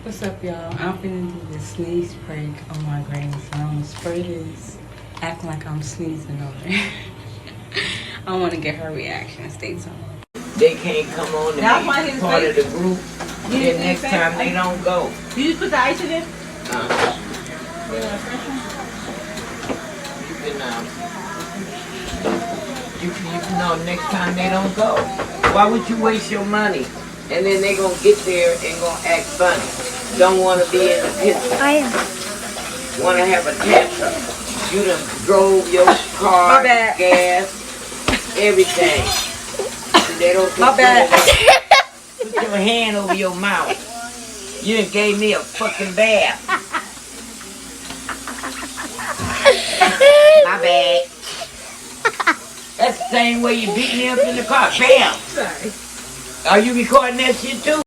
What's up, y'all? I'm finna do this sneeze prank on my granny, so I'm gonna spray this, acting like I'm sneezing on her. I want to get her reaction. Stay tuned. They can't come on and be part of the group. Then next time they don't go. You just put the ice in it? You can know next time they don't go. Why would you waste your money? And then they gonna get there and gonna act funny. Don't wanna be in the picture. I am. Wanna have a tantrum. You done drove your car, My bad. gas, everything. They don't My bad. Put your hand over your mouth. You done gave me a fucking bath. My bad. That's the same way you beat me up in the car. Bam! Sorry. Are you recording that shit too?